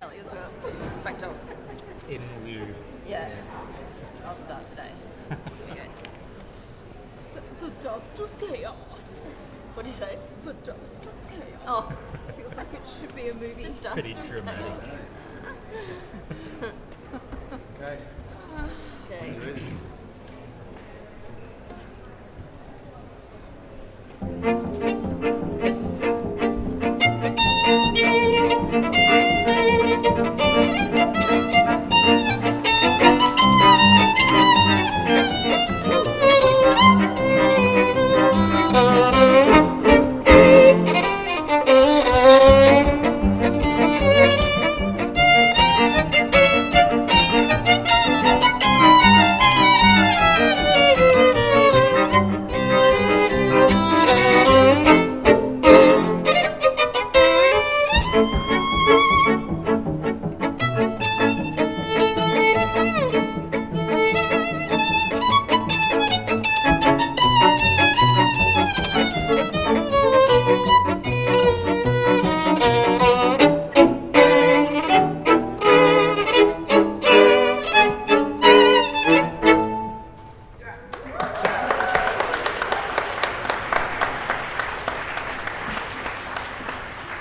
As well. In fact, In lieu. yeah, I'll start today. Okay. The dust of chaos. What did you say? The dust of chaos. Oh, Feels like it should be a movie. the dust Pretty of dramatic. Okay. Okay.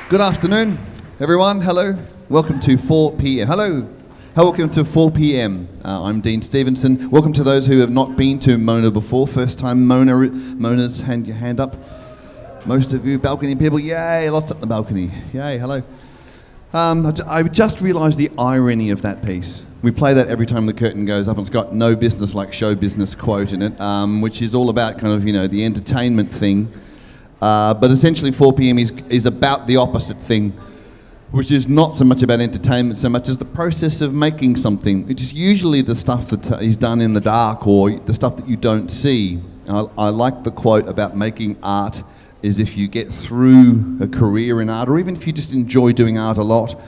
Good afternoon, everyone. Hello. Welcome to 4 p.m. Hello. Welcome to 4 p.m. I'm Dean Stevenson. Welcome to those who have not been to Mona before. First time Mona's, hand your hand up. Most of you balcony people, yay, lots up the balcony. Yay, hello. I just realised the irony of that piece. We play that every time the curtain goes up, and it's got no business like show business quote in it, which is all about kind of, the entertainment thing. But essentially 4 p.m. is about the opposite thing, which is not so much about entertainment so much as the process of making something. It is usually the stuff that is done in the dark or the stuff that you don't see. I like the quote about making art is if you get through a career in art, or even if you just enjoy doing art a lot,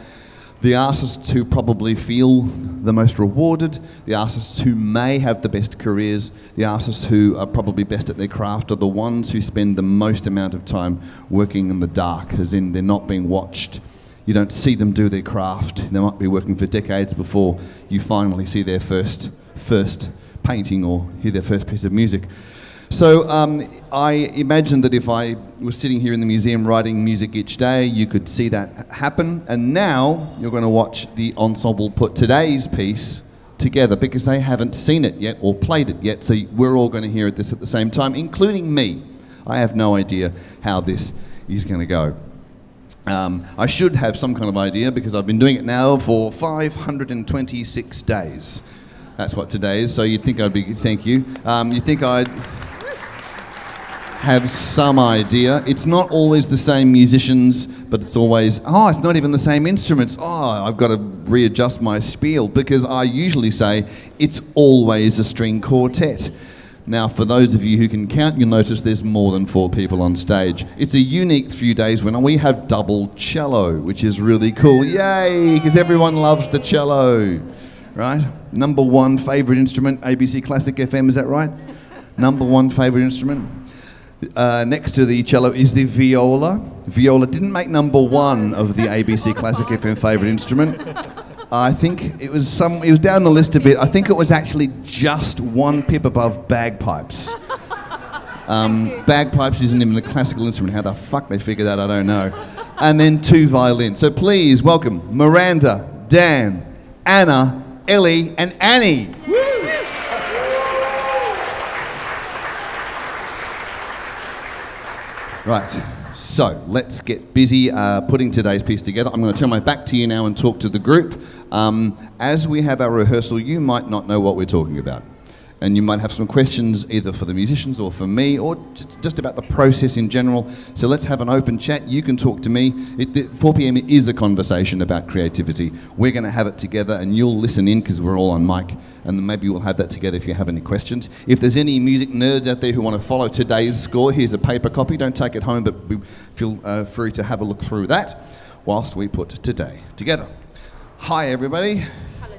the artists who probably feel the most rewarded, the artists who may have the best careers, the artists who are probably best at their craft are the ones who spend the most amount of time working in the dark, as in they're not being watched. You don't see them do their craft. They might be working for decades before you finally see their first painting or hear their first piece of music. So I imagine that if I was sitting here in the museum writing music each day, you could see that happen. And now you're going to watch the ensemble put today's piece together because they haven't seen it yet or played it yet. So we're all going to hear this at the same time, including me. I have no idea how this is going to go. I should have some kind of idea because I've been doing it now for 526 days. That's what today is. So you'd think I'd be, thank you. You'd think I'd have some idea. It's not always the same musicians, but it's always, it's not even the same instruments. I've got to readjust my spiel because I usually say it's always a string quartet. Now, for those of you who can count, you'll notice there's more than 4 people on stage. It's a unique few days when we have double cello, which is really cool. Yay, because everyone loves the cello, right? Number 1 favourite instrument, ABC Classic FM, is that right? Number 1 favourite instrument. Next to the cello is the viola. Viola didn't make number 1 of the ABC Classic FM favourite instrument. I think it was down the list a bit. I think it was actually just 1 pip above bagpipes. Bagpipes isn't even a classical instrument. How the fuck they figured that, I don't know. And then 2 violins. So please welcome Miranda, Dan, Anna, Ellie, and Annie. Right, so let's get busy putting today's piece together. I'm going to turn my back to you now and talk to the group. As we have our rehearsal, you might not know what we're talking about. And you might have some questions either for the musicians or for me or just about the process in general. So let's have an open chat. You can talk to me. 4 p.m. is a conversation about creativity. We're going to have it together and you'll listen in because we're all on mic. And then maybe we'll have that together if you have any questions. If there's any music nerds out there who want to follow today's score, here's a paper copy. Don't take it home, but feel free to have a look through that whilst we put today together. Hi, everybody.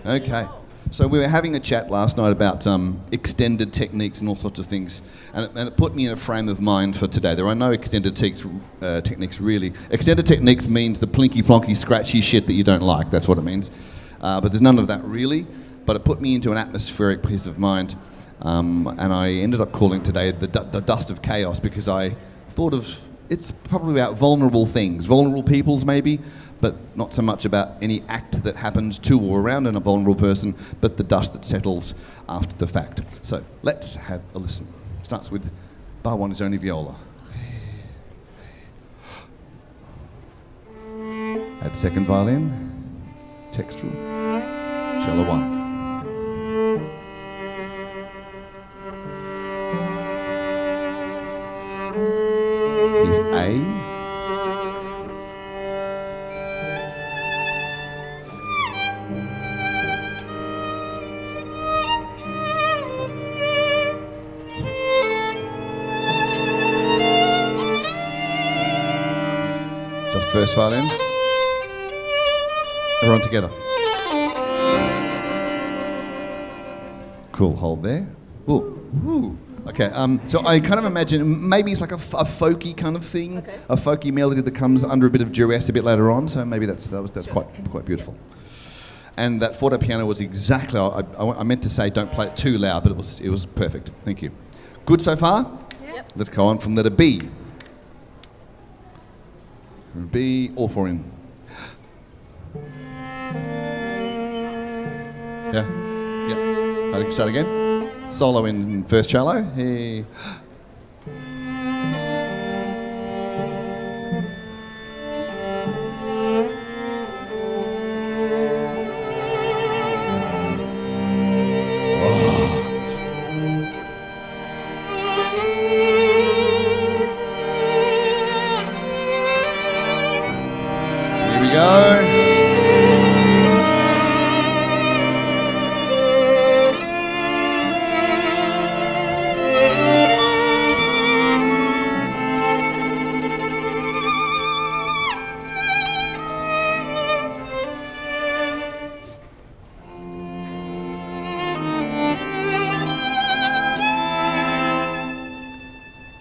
Hello. Okay. So we were having a chat last night about extended techniques and all sorts of things, and it put me in a frame of mind for today. There are no extended techniques really. Extended techniques means the plinky flonky scratchy shit that you don't like. That's what it means. But there's none of that really. But it put me into an atmospheric peace of mind, and I ended up calling today the dust of chaos, because I thought of it's probably about vulnerable things, vulnerable peoples maybe, but not so much about any act that happens to or around a vulnerable person, but the dust that settles after the fact. So let's have a listen. Starts with bar one is only viola. Add second violin, textural, cello one. Here's A. Just first violin. Everyone together. Cool, hold there. Ooh, ooh. Okay, so I kind of imagine maybe it's like a folky kind of thing, okay. A folky melody that comes under a bit of duress a bit later on. So maybe that's quite beautiful. And that forte piano was exactly. I meant to say don't play it too loud, but it was perfect. Thank you. Good so far. Yep. Let's go on from letter B. B, all four in. Yeah. Yep. Start again. Solo in first cello. Hey. Here we go.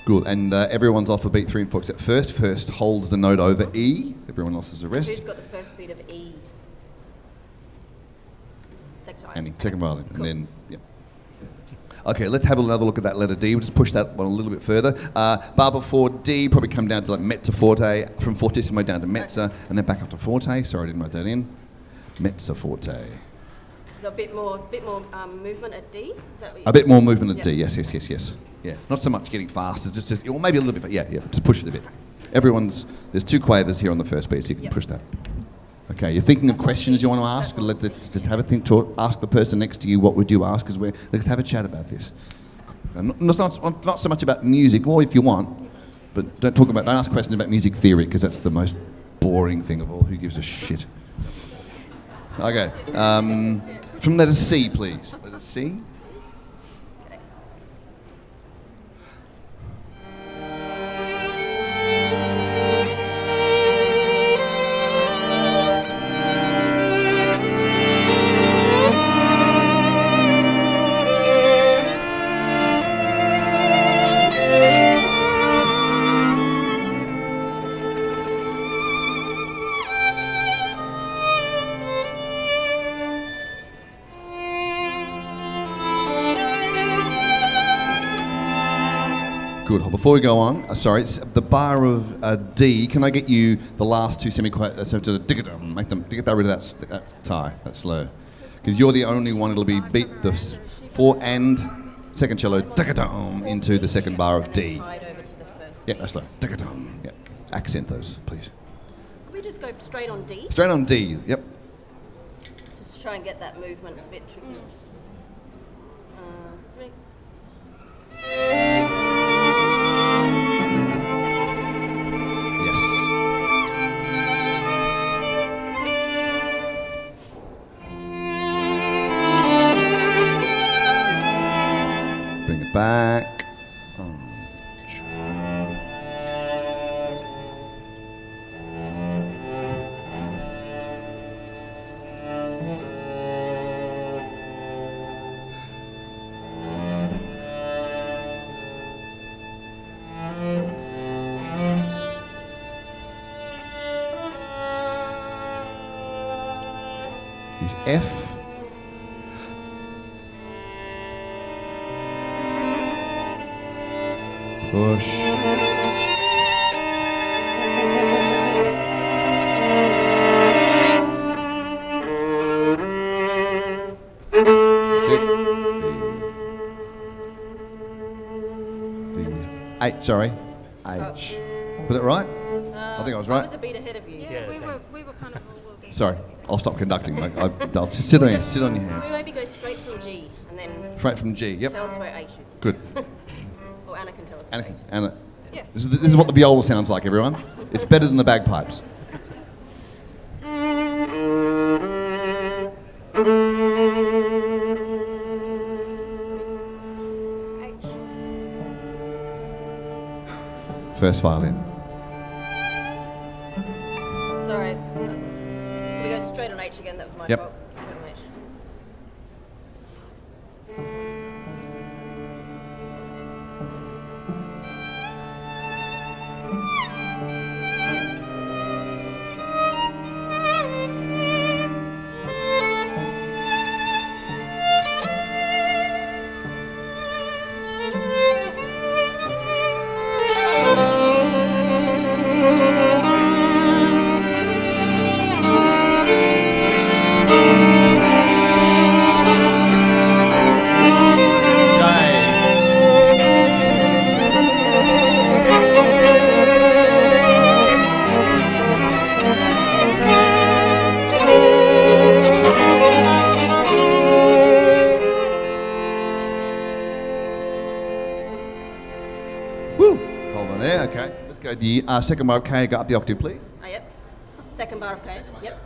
Good, and everyone's off the beat 3 and 4 except first. First holds the note over E. Everyone else is the rest. Who's got the first beat of E? Second violin, cool. And then, yeah. Okay, let's have another look at that letter D. We'll just push that one a little bit further. Bar before D, probably come down to like mezzo forte, from fortissimo down to mezzo, and then back up to forte. Sorry, I didn't write that in. Mezzo forte. So a bit more movement at D? Is that what A bit more movement at D, yes. Yeah, not so much getting fast, it's just or maybe a little bit, yeah, just push it a bit. There's 2 quavers here on the first beat, so you can push that. Okay, you're thinking of questions you want to ask? Let's have a think, ask the person next to you, what would you ask? Because let's have a chat about this. Not so much about music, or if you want, but don't ask questions about music theory, because that's the most boring thing of all. Who gives a shit? Okay, from letter C, please. Letter C. Good. Before we go on, it's the bar of D. Can I get you the last 2 semiquavers to make them get rid of that tie, that slur, because you're the only one. It'll be beat the 4 and second cello into the second bar of D. Yeah, that's slow. Yeah, accent those, please. Can we just go straight on D? Straight on D. Yep. Just try and get that movement. It's a bit tricky. 3. Back. is F. Push. That's it. The H, sorry. H. Was it right? I think I was I right. was a beat ahead of you. Yeah, we were kind of all looking. Sorry, I'll stop conducting. I'll sit on your hands. We maybe go straight from G and then Straight from G, yep. tell us where H is. Good. Or Anna can tell us where H Anna, is. Anna. Yes. This is what the viola sounds like, everyone. It's better than the bagpipes. H. First violin. Sorry. We go straight on H again. That was my Yep. fault. Straight on H. Woo! Hold on there, okay. Let's go the second bar of K, go up the octave, please. Oh, yep. Second bar of K. Yep.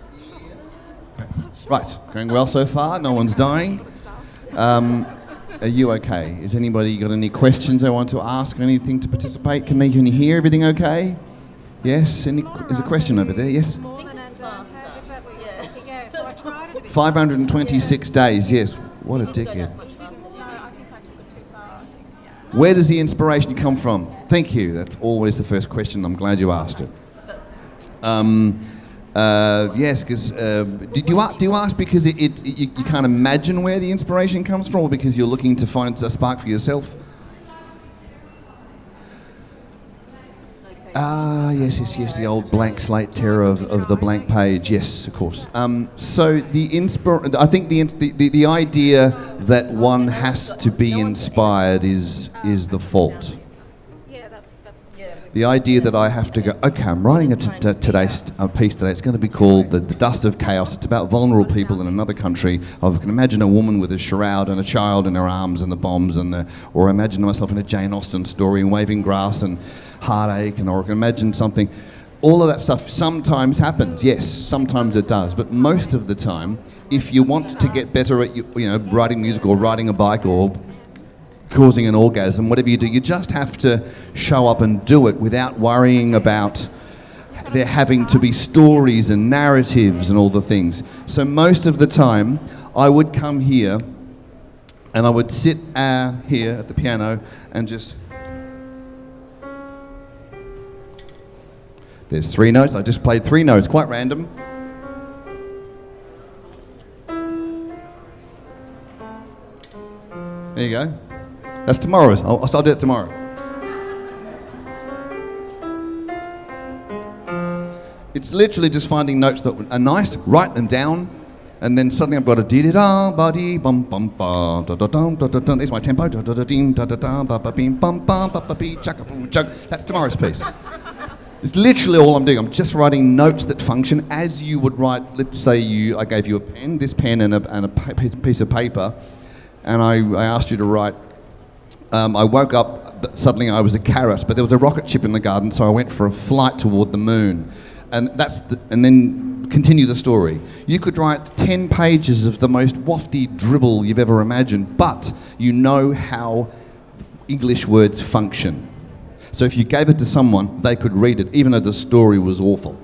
Right, going well so far, no one's dying. Are you okay? Has anybody got any questions they want to ask or anything to participate? Can you hear everything okay? Yes? There's a question over there, yes? More think than it's Andante. faster. Is that what you're talking? Yeah, so I tried it a bit. 526 days, yes. What a Go that dickhead. much faster. No, I guess I took it too far. I think. Yeah. Where does the inspiration come from? Thank you. That's always the first question. I'm glad you asked it. Yes, because do you ask because you can't imagine where the inspiration comes from, or because you're looking to find a spark for yourself? Yes, the old blank slate terror of the blank page. Yes, of course. So I think the idea that one has to be inspired is the fault. Yeah, that's Yeah. The idea that I have to go, okay, I'm writing a piece today. It's going to be called the Dust of Chaos. It's about vulnerable people in another country. I can imagine a woman with a shroud and a child in her arms and the bombs, or imagine myself in a Jane Austen story and waving grass and heartache, or I can imagine something. All of that stuff sometimes happens, yes, sometimes it does, but most of the time, if you want to get better at writing music or riding a bike or causing an orgasm, whatever you do, you just have to show up and do it without worrying about there having to be stories and narratives and all the things. So most of the time, I would come here and I would sit here at the piano and just... There's 3 notes. I just played 3 notes, quite random. There you go. That's tomorrow's. I'll do it tomorrow. It's literally just finding notes that are nice, write them down, and then suddenly I've got a dee da ba dee bum bum ba da da dum da da dum. There's my tempo. Da da da ding da da da ba ba bing bum bum ba ba bee chugga boo chug. That's tomorrow's piece. It's literally all I'm doing. I'm just writing notes that function as you would write. Let's say I gave you a pen, this pen and a piece of paper, and I asked you to write. I woke up, but suddenly I was a carrot, but there was a rocket ship in the garden, so I went for a flight toward the moon, and then continue the story. You could write 10 pages of the most wafty dribble you've ever imagined, but you know how English words function. So if you gave it to someone, they could read it, even though the story was awful.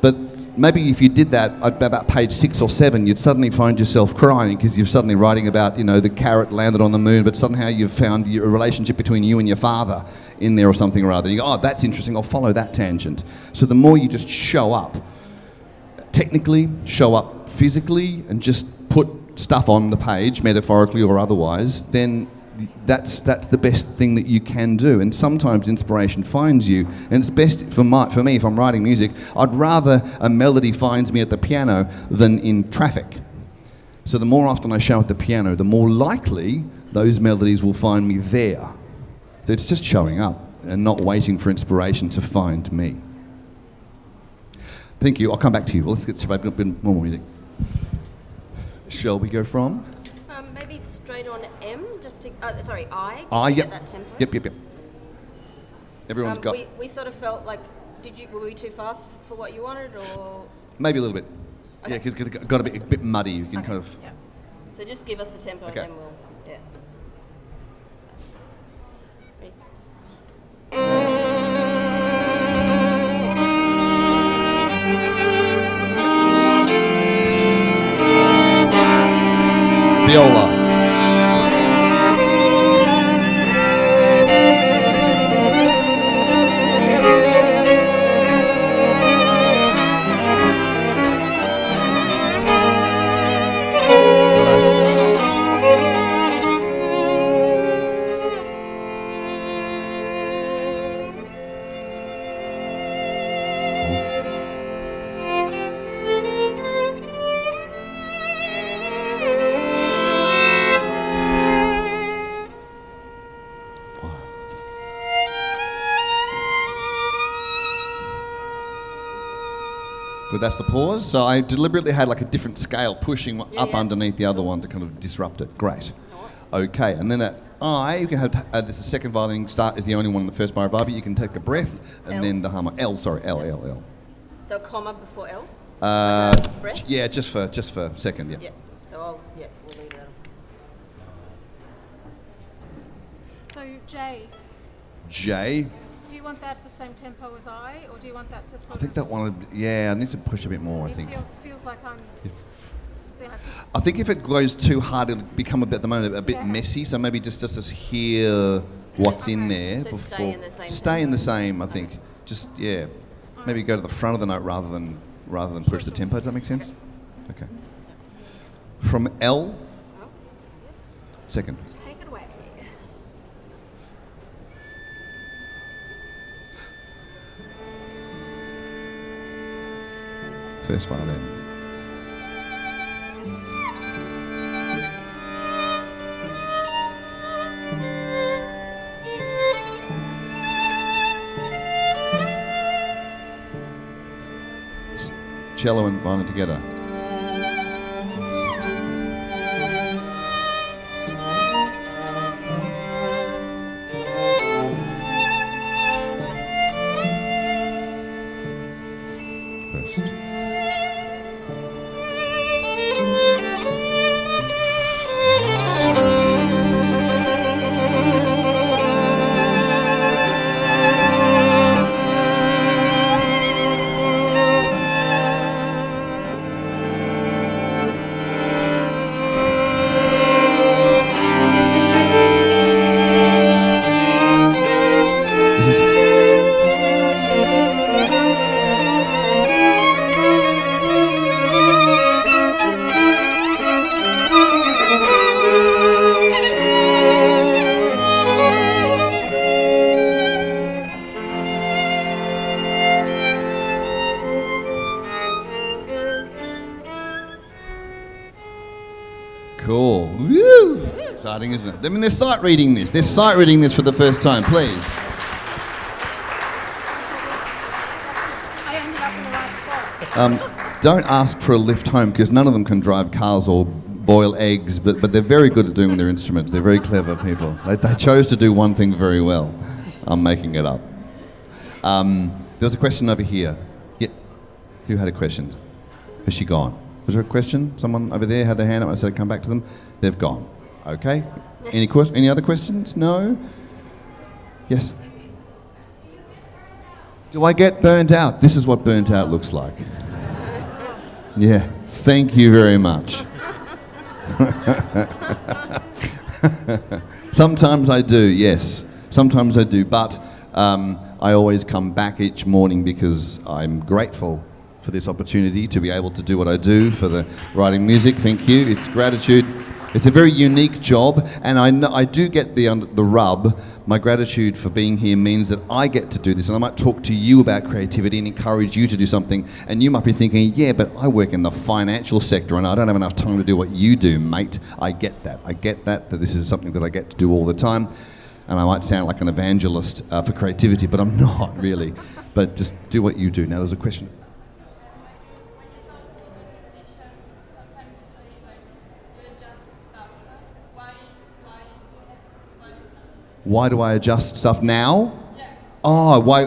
But maybe if you did that at about page 6 or 7, you'd suddenly find yourself crying because you're suddenly writing about, the carrot landed on the moon, but somehow you've found a relationship between you and your father in there or something or other. You go, oh, that's interesting, I'll follow that tangent. So the more you just show up, technically show up physically and just put stuff on the page, metaphorically or otherwise, then that's the best thing that you can do. And sometimes inspiration finds you, and it's best for me if I'm writing music, I'd rather a melody finds me at the piano than in traffic. So the more often I show at the piano, the more likely those melodies will find me there. So it's just showing up and not waiting for inspiration to find me. Thank you. I'll come back to you. Let's get to a bit more music. Shall we go from? Maybe straight on M, just to, I. Ah, Just to yep. get that tempo. Yep. Everyone's got... We sort of felt like, were we too fast for what you wanted, or? Maybe a little bit. Okay. Yeah, because it got a bit muddy. You can Okay. kind of... Yeah. So just give us the tempo, Okay. and then we'll, yeah. Viola. Good, that's the pause. So I deliberately had like a different scale pushing up Yeah. underneath the other one to kind of disrupt it. Great. Okay, and then at I, you can have, this is second violin start is the only one in the first bar, but you can take a breath and L. then the hammer. L, L. So a comma before L? Breath? Yeah, just for second, yeah. Yeah. So we'll leave that. So J, J. do you want that the same tempo as I, or do you want that to sort I think that one, I need to push a bit more, I It think. feels like I'm. You know, I think if it goes too hard, it'll become a bit Yeah. messy. So maybe just hear what's in there So before. stay in the same Stay in tempo. the same. I think. Just maybe go to the front of the note rather than push the tempo. Does that make sense? Okay. From L. Second. take it away. First violin. Cello and violin together. First. This is cool. Woo! Exciting, isn't it? I mean, they're sight reading this. They're sight reading this for the first time, please. I ended up in the right spot. Don't ask for a lift home because none of them can drive cars or boil eggs, but they're very good at doing their instruments. They're very clever people. They chose to do one thing very well. I'm making it up. There was a question over here. Yeah. Who had a question? Has she gone? Was there a question? Someone over there had their hand up and I said come back to them. They've gone. Okay. Any other questions? No? Yes? Do I get burnt out? This is what burnt out looks like. Yeah. Thank you very much. Sometimes I do, yes. Sometimes I do, but I always come back each morning because I'm grateful for this opportunity to be able to do what I do for the writing music. Thank you. It's gratitude. It's a very unique job, and I know I do get the rub. My gratitude for being here means that I get to do this, and I might talk to you about creativity and encourage you to do something, and you might be thinking, yeah, but I work in the financial sector and I don't have enough time to do what you do, mate. I get that this is something that I get to do all the time, and I might sound like an evangelist for creativity, but I'm not really. But just do what you do. Now there's a question. Why do I adjust stuff now? Oh, why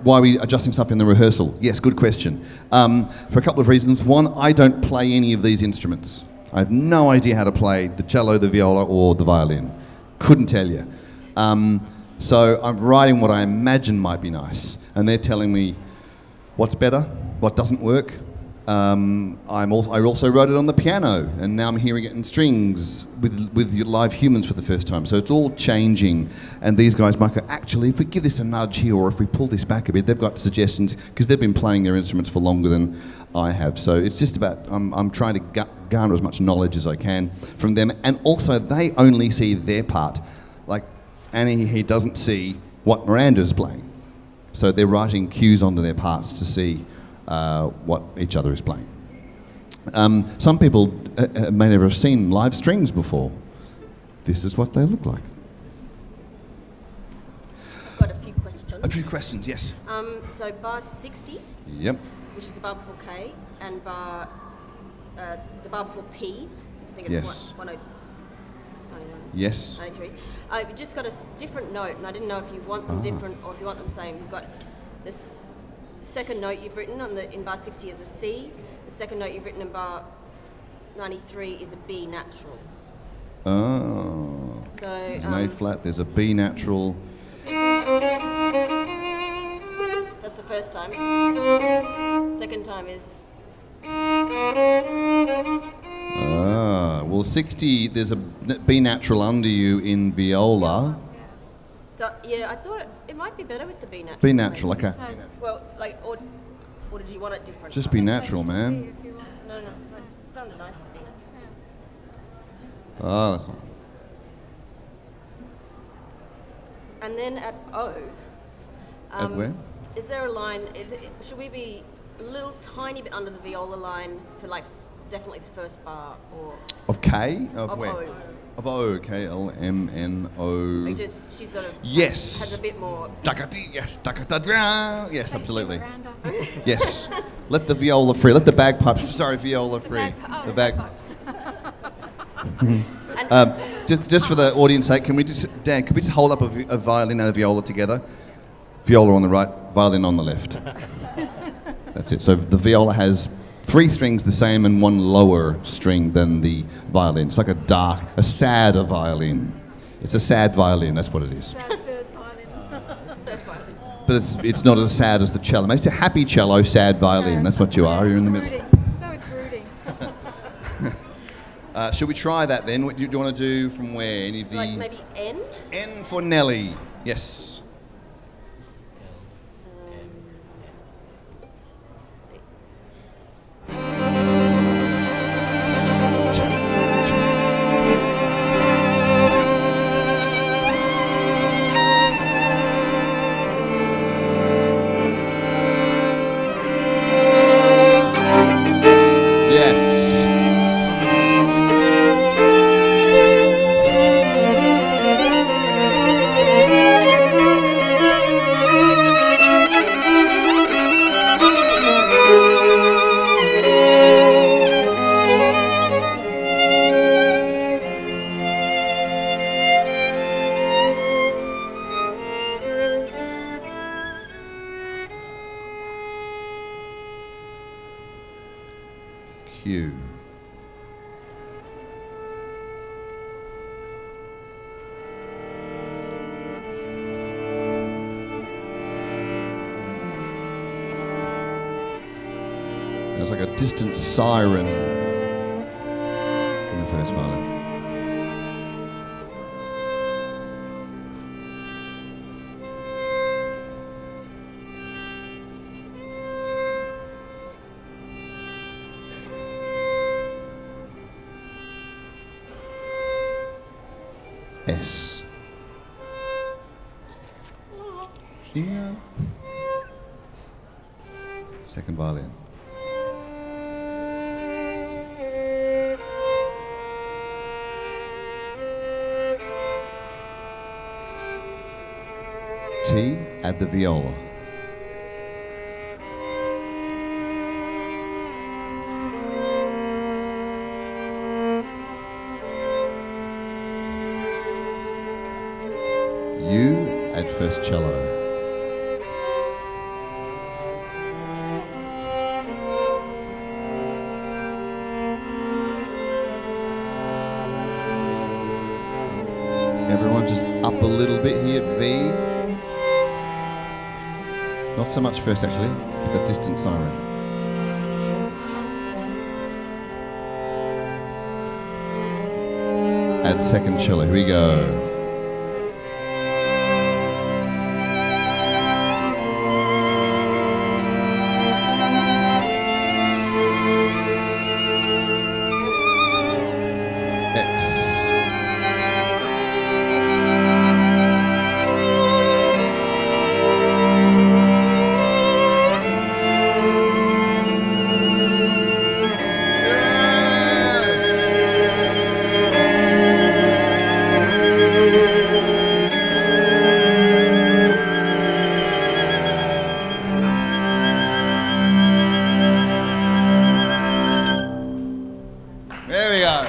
are we adjusting stuff in the rehearsal? Yes, good question. For a couple of reasons. One, I don't play any of these instruments. I have no idea how to play the cello, the viola, or the violin. Couldn't tell you. So I'm writing what I imagine might be nice, and they're telling me what's better, what doesn't work. I also wrote it on the piano, and now I'm hearing it in strings with live humans for the first time. So it's all changing, and these guys might go, actually, if we give this a nudge here, or if we pull this back a bit, they've got suggestions, because they've been playing their instruments for longer than I have. So it's just about, I'm trying to garner as much knowledge as I can from them, and also they only see their part. Like Annie, he doesn't see what Miranda's playing. So they're writing cues onto their parts to see what each other is playing. Some people may never have seen live strings before. This is what they look like. I've got a few questions. A few questions, yes. So bar 60, Yep. which is the bar before K, and the bar before P, I think it's Yes. 91. Yes. 93. You've just got a different note, and I didn't know if you want them different or if you want them the same. You've got this second note you've written in bar 60 is a C. The second note you've written in bar 93 is a B natural. Oh. So There's an A flat, there's a B natural. that's the first time. Second time is... Well, 60, there's a B natural under you in viola. So, yeah, I thought it might be better with the B natural. B natural, okay. Well, like, or did you want it different? Just be natural, man. No, it sounded nice to be. Oh, that's not... And then at O... At where? Is there a line, should we be a little tiny bit under the viola line for, like, definitely the first bar, or... Of K? Of where? O. Of O, K-L-M-N-O... She sort of Yes. has a bit more... Takati, yes, takatadra. Yes, absolutely. Yes. Let the viola free. Let the bagpipes. Sorry, viola free. The bagpipes. Just for the audience sake, Dan, can we just hold up a violin and a viola together? Viola on the right, violin on the left. That's it. So the viola has 3 strings the same and 1 lower string than the violin. It's like a sadder violin. It's a sad violin, that's what it is. Sad third violin. But it's not as sad as the cello. It's a happy cello, sad violin. That's what you are. You're in the middle. Brooding. Go with brooding. Should we try that then? What do you want to do from where? Any of the... Like maybe N? N for Nelly. Yes. Q. There's like a distant siren in the first violin. S. Here. Second violin. T at the viola. U at first cello. Everyone just up a little bit here, V. Not so much first actually, with the distant siren. Add second cello, here we go. X. There we go.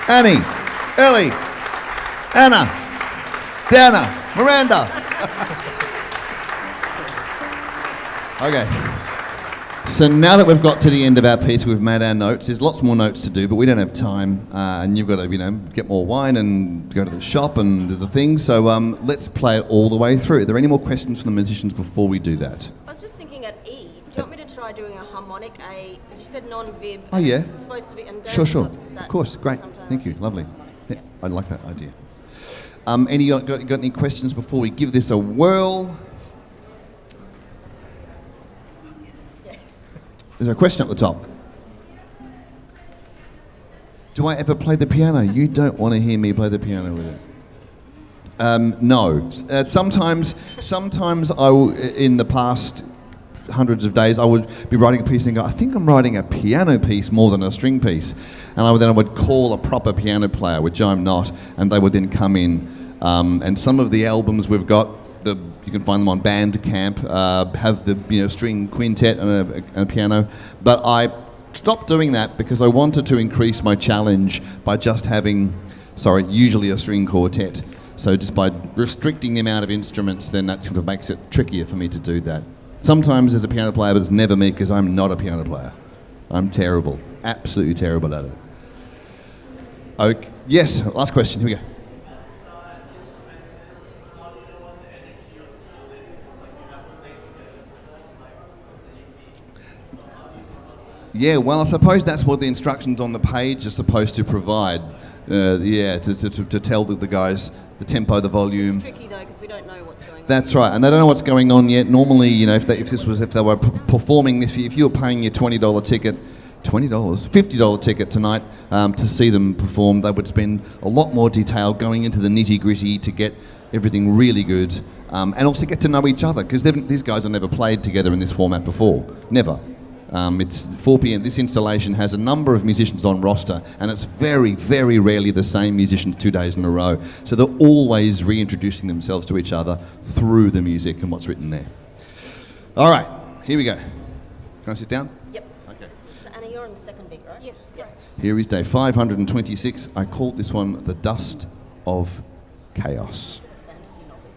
Annie, Ellie, Anna, Dana, Miranda. Okay. So now that we've got to the end of our piece, we've made our notes. There's lots more notes to do, but we don't have time, and you've got to, get more wine and go to the shop and do the things. So let's play it all the way through. Are there any more questions from the musicians before we do that? I was just thinking at E, do you want me to try doing a harmonic A? Because you said non-vib. Oh, yeah. It's supposed to be. And Sure. Of course. Great. Thank you. Lovely. Yeah, I like that idea. Got any questions before we give this a whirl? There's a question up the top. Do I ever play the piano? You don't want to hear me play the piano with it. No. Sometimes in the past hundreds of days, I would be writing a piece and go, I think I'm writing a piano piece more than a string piece. And I would call a proper piano player, which I'm not, and they would then come in. And some of the albums we've got, you can find them on Bandcamp, have the string quintet and a piano. But I stopped doing that because I wanted to increase my challenge by just having, usually a string quartet. So just by restricting the amount of instruments, then that sort of makes it trickier for me to do that. Sometimes there's a piano player, but it's never me because I'm not a piano player. I'm terrible, absolutely terrible at it. Okay. Yes, last question, here we go. Yeah, well, I suppose that's what the instructions on the page are supposed to provide. To tell the guys the tempo, the volume. It's tricky though because we don't know what's going on. That's right, and they don't know what's going on yet. Normally, if they were performing this, if you were paying your $20 ticket, $50 ticket tonight to see them perform, they would spend a lot more detail going into the nitty gritty to get everything really good, and also get to know each other because these guys have never played together in this format before, never. It's 4 p.m. This installation has a number of musicians on roster, and it's very, very rarely the same musicians 2 days in a row. So they're always reintroducing themselves to each other through the music and what's written there. All right, here we go. Can I sit down? Yep. Okay. So Anna, you're on the second beat, right? Yes. Yep. Here is day 526. I called this one The Dust of Chaos. Fantasy novel.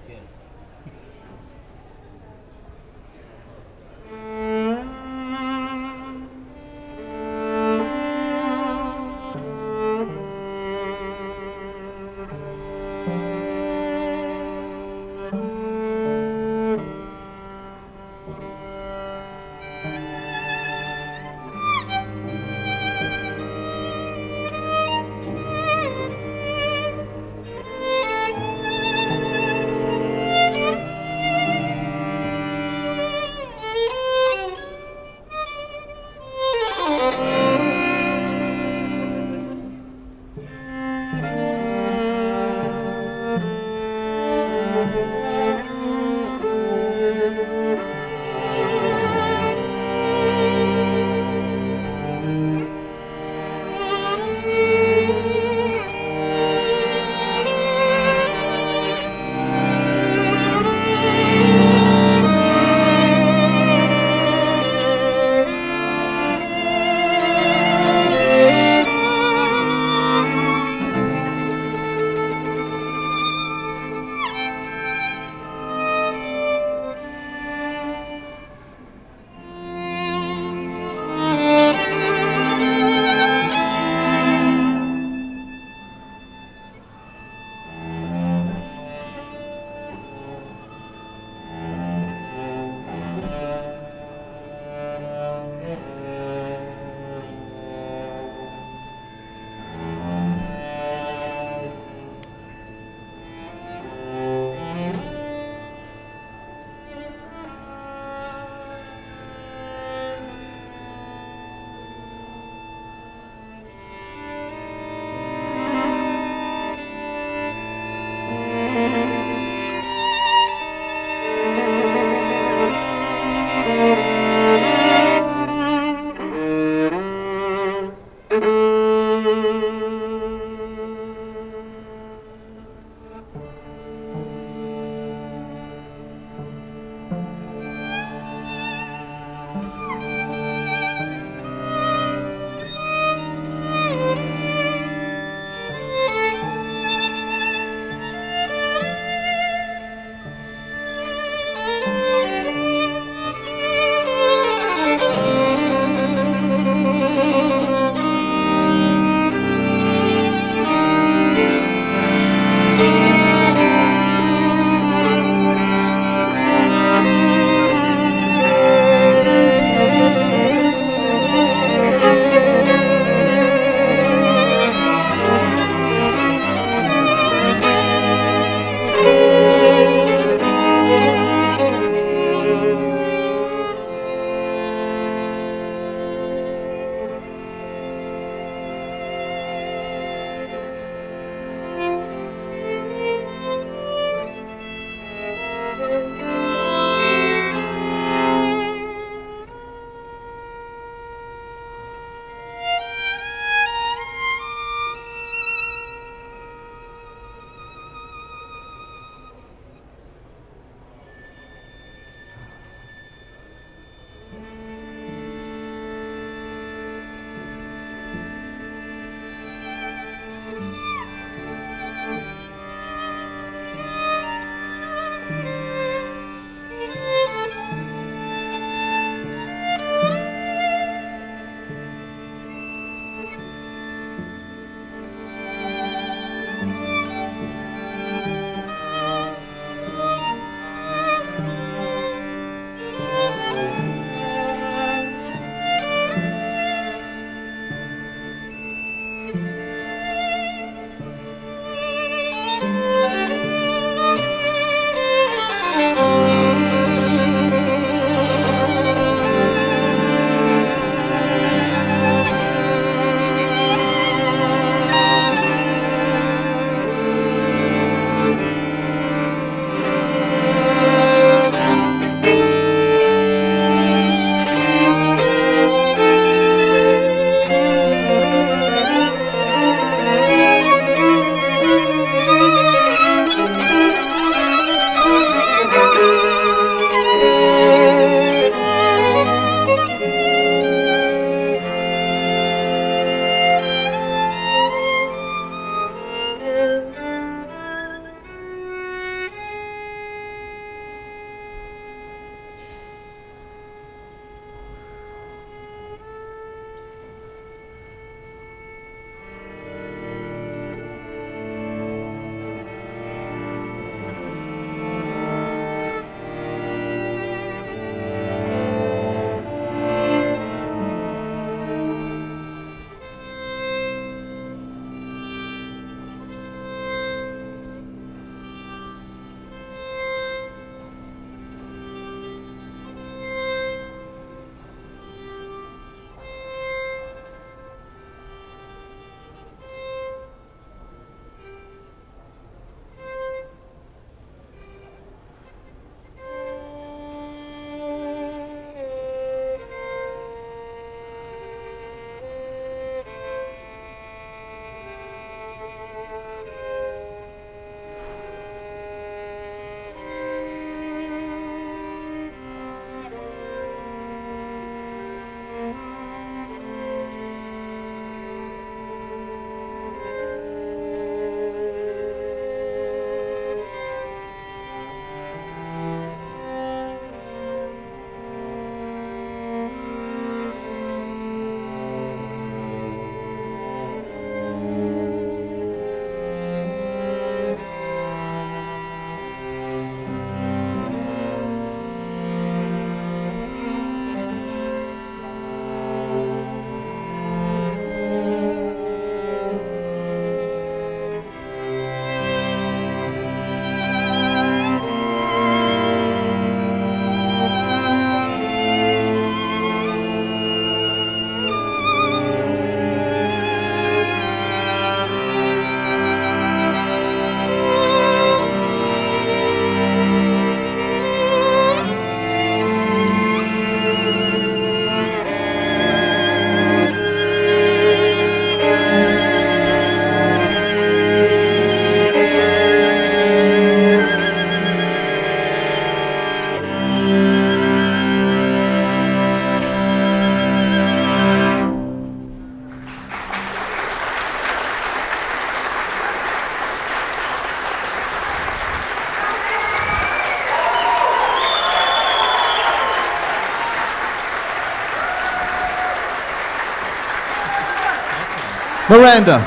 Miranda,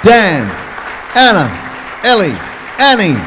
Dan, Anna, Ellie, Annie.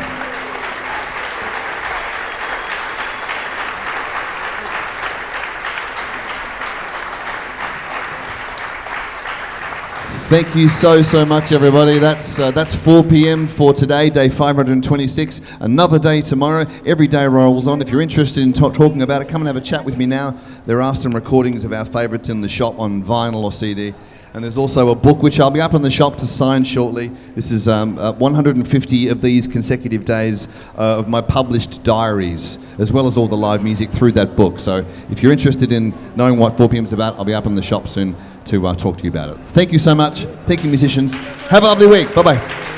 Thank you so much, everybody. That's 4 p.m. for today, day 526. Another day tomorrow. Every day rolls on. If you're interested in talking about it, come and have a chat with me now. There are some recordings of our favourites in the shop on vinyl or CD. And there's also a book which I'll be up in the shop to sign shortly. This is 150 of these consecutive days of my published diaries, as well as all the live music through that book. So if you're interested in knowing what 4 p.m. is about, I'll be up in the shop soon to talk to you about it. Thank you so much. Thank you, musicians. Have a lovely week. Bye-bye.